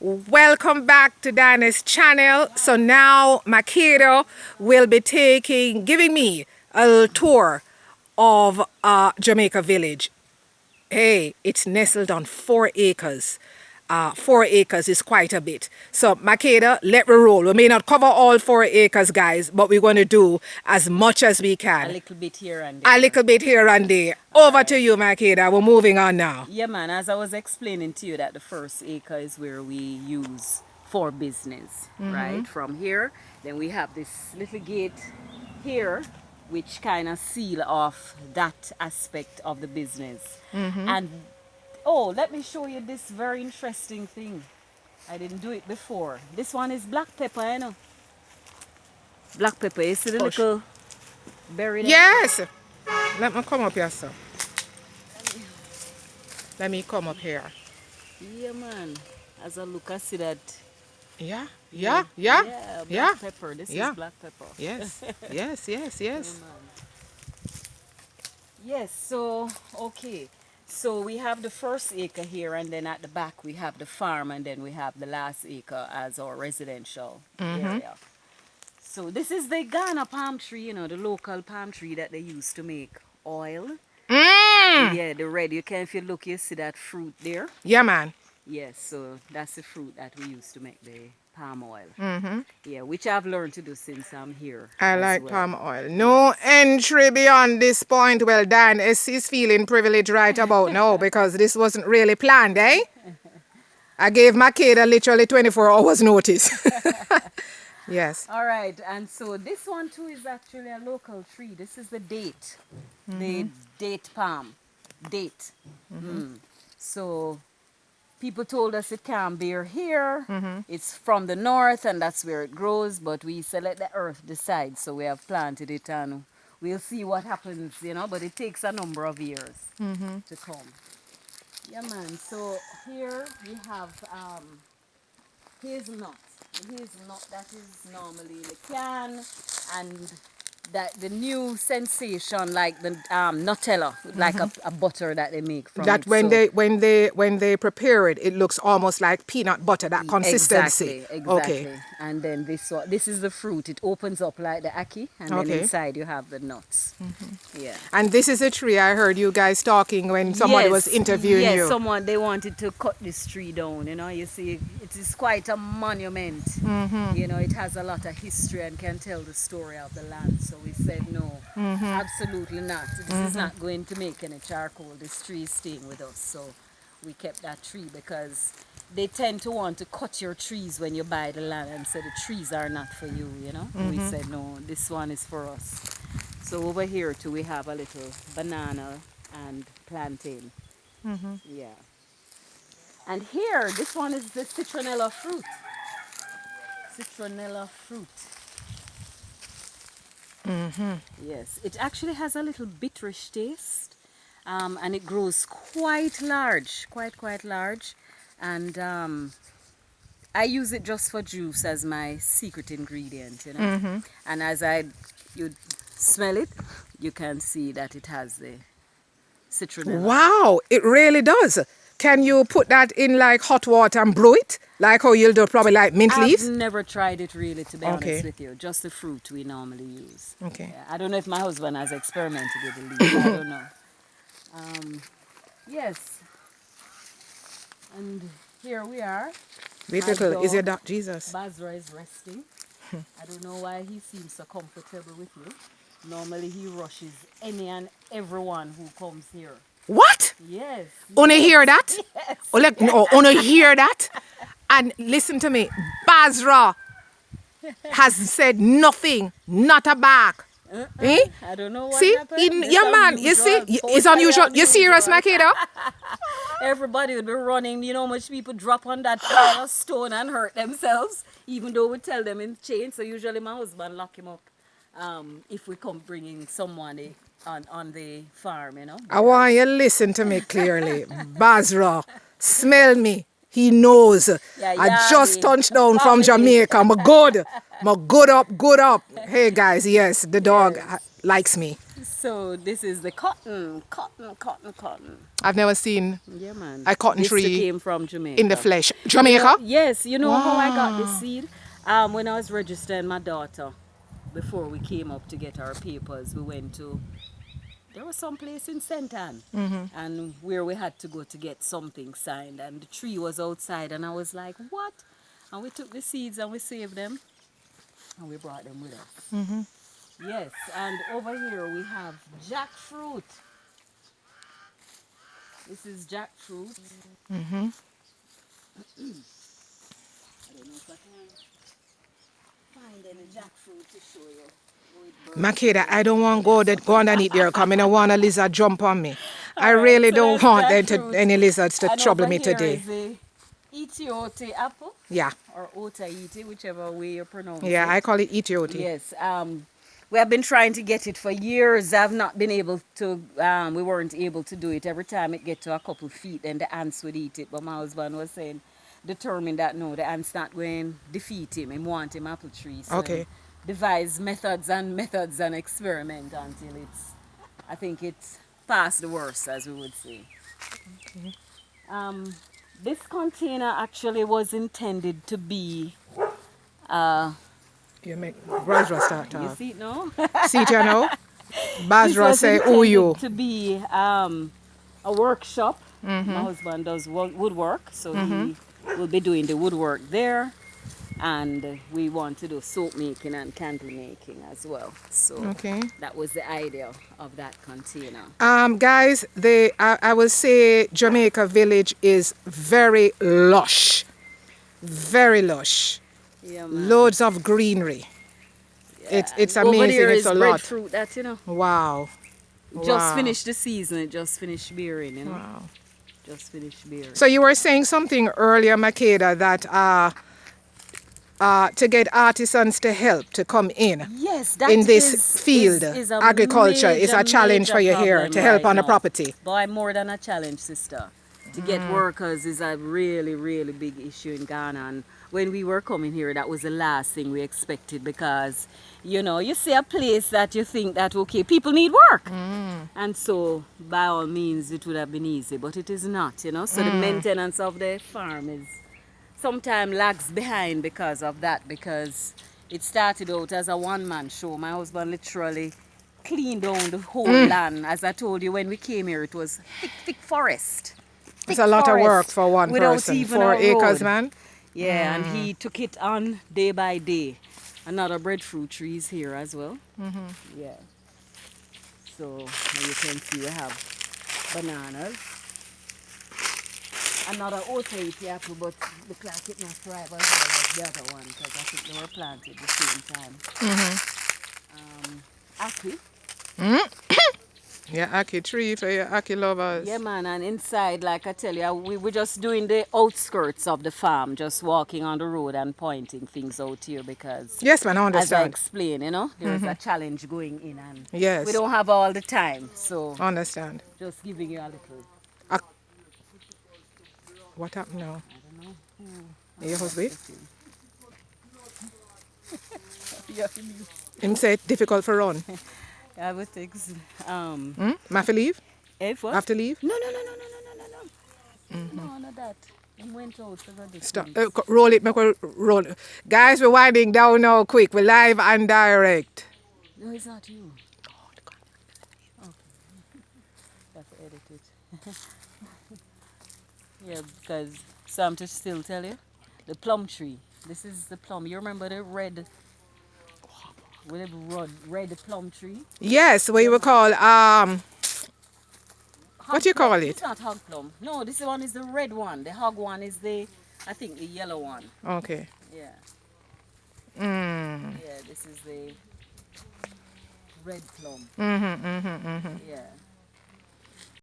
Welcome back to Diane's channel. So now Makeda will be giving me a little tour of Jamaica village. Hey, it's nestled on 4 acres. 4 acres is quite a bit. So Makeda, let me roll. We may not cover all 4 acres, guys, but we're going to do as much as we can. A little bit here and there. A little bit here and there. Over to you, Makeda. We're moving on now. Yeah, man, as I was explaining to you that the first acre is where we use for business, right? From here, then we have this little gate here, which kind of seal off that aspect of the business. And oh, let me show you this very interesting thing. I didn't do it before. This one is black pepper, you know. Black pepper, you see the little berry there? Yes. Let me come up here, sir. Let me come up here. Yeah, man. As I look, I see that. Yeah. Black pepper. This is black pepper. Yes. Yes. Yeah, man. Yes, so, okay. So we have the first acre here, and then at the back we have the farm, and then we have the last acre as our residential area. So this is the Ghana palm tree, you know, the local palm tree that they use to make oil. Yeah, the red. You can, if you look, you see that fruit there. Yeah, man. Yes, so that's the fruit that we use to make the palm oil. Yeah, which I've learned to do since I'm here. I like palm oil. No entry beyond this point. Well, Dan is feeling privileged right about now because this wasn't really planned, eh? I gave Makeda literally 24 hours notice. Yes. All right, and so this one too is actually a local tree. This is the date, the date palm, date. So people told us it can't bear here. It's from the north and that's where it grows, but we said let the earth decide. So we have planted it and we'll see what happens, you know, but it takes a number of years to come. Yeah, man, so here we have hazelnut. The hazelnut that is normally in the can, and that the new sensation like the Nutella, like a butter that they make from that it. when they prepare it, it looks almost like peanut butter, that consistency. Exactly. Okay. And then this is the fruit. It opens up like the ackee, and then inside you have the nuts. Yeah. And this is a tree I heard you guys talking when somebody was interviewing you. Yes, someone, they wanted to cut this tree down, you know. You see, it is quite a monument. You know, it has a lot of history and can tell the story of the land. So we said no, absolutely not. This is not going to make any charcoal. This tree is staying with us. So we kept that tree because they tend to want to cut your trees when you buy the land and say the trees are not for you, you know. We said no, this one is for us. So over here too we have a little banana and plantain. Yeah. And here, this one is the citronella fruit. Citronella fruit. Yes, it actually has a little bitterish taste, and it grows quite large, quite large, and I use it just for juice as my secret ingredient, you know. And as you smell it, you can see that it has the citronella. Wow, it really does. Can you put that in like hot water and brew it? Like how you'll do probably like mint leaves? I've never tried it really, to be honest with you. Just the fruit we normally use. Okay. Yeah, I don't know if my husband has experimented with the leaves. I don't know. Yes. And here we are. Beautiful. Is your dog Jesus? Basra is resting. I don't know why he seems so comfortable with you. Normally he rushes any and everyone who comes here. What? Yes. Wanna hear that? Yes. Wanna hear that? And listen to me, Basra has said nothing, not a back. Eh? I don't know what see? happened. Yeah, man, you see? It's unusual. You serious, Makeda? Everybody would be running. You know how much people drop on that pile of stone and hurt themselves, even though we tell them in chains. So usually my husband lock him up if we come bringing someone on the farm, you know. I want you to listen to me clearly. Basra, smell me. He knows. I just touched down from Jamaica. I'm good. I'm good up. Hey guys, yes, the dog likes me. So this is the cotton. I've never seen Yeah, man. a cotton This tree came from Jamaica. in the flesh. Jamaica? Yes, you know how I got the Wow. seed? When I was registering my daughter, before we came up to get our papers, we went to, there was some place in St. Anne, and where we had to go to get something signed, and the tree was outside, and I was like, what? And we took the seeds and we saved them, and we brought them with us. Yes, and over here we have jackfruit. This is jackfruit. I don't know if I can find any jackfruit to show you. Oh, it burns. Makeda, I don't want to go underneath there because I don't want a lizard jump on me. I All right, really so don't that's want jackfruit. any lizards to And trouble over me here today. is the Ethiote apple, Yeah. or Otaiti, whichever way you pronounce Yeah, it. I call it Ethiote. Yes. We have been trying to get it for years. I've not been able to. We weren't able to do it. Every time it get to a couple feet, then the ants would eat it. But my husband was saying, determined that no, the ants not going to defeat him. He want him apple tree. So Okay. devise methods and experiment until it's. I think it's past the worst, as we would say. Okay. This container actually was intended to be. You make Basra start You talk. see it now? See it you know? This Basra was say, oh you. intended to be a workshop. My husband does woodwork, so he will be doing the woodwork there. And we want to do soap making and candle making as well. So Okay. that was the idea of that container. Guys, I will say Jamaica village is very lush. Very lush. Yeah, man. Loads of greenery. It's Over amazing. there It's is a lot. breadfruit that, you know, Wow. just Wow. finished the season. It just finished bearing, you know. Wow. Just finished bearing. So you were saying something earlier, Makeda, that to get artisans to help to come in Yes, that in this is- field, is a agriculture is a challenge for you here problem to help right on the now. property. Boy, more than a challenge, sister. To get workers is a really, really big issue in Ghana. And when we were coming here, that was the last thing we expected because, you know, you see a place that you think that, okay, people need work. And so, by all means, it would have been easy, but it is not, you know. So the maintenance of the farm is sometimes lags behind because of that, because it started out as a one-man show. My husband literally cleaned down the whole land. As I told you, when we came here, it was thick forest. It's a lot of work for one without person. even 4 a acres, road. man. Yeah, and he took it on day by day. Another breadfruit tree is here as well. Yeah. So as you can see, we have bananas. Another Otaiti apple, but look like it not thrive as well as the other one because I think they were planted at the same time. Aki. Yeah, Aki tree for your Aki lovers. Yeah, man, and inside, like I tell you, we're just doing the outskirts of the farm, just walking on the road and pointing things out here because, Yes, man, I as I understand. explained, you know, there's a challenge going in and Yes. we don't have all the time. So Understand. just giving you a little. What happened now? I don't know. Your husband? Yeah, Him say it difficult for run. I would take. Have to leave? If what? Have to leave? No. No, not that. He went out for the Stop. Roll it, make we roll. Guys, we're winding down now quick. We're live and direct. No, it's not you. Okay. Have to edit it. Yeah, because Sam to still tell you, the plum tree. This is the plum. You remember the red plum tree? Yes, what you would call what do you call it? It's not hog plum. No, this one is the red one. The hog one is I think the yellow one. Okay. Yeah. Mm. Yeah, this is the red plum. Mm-hmm. Yeah.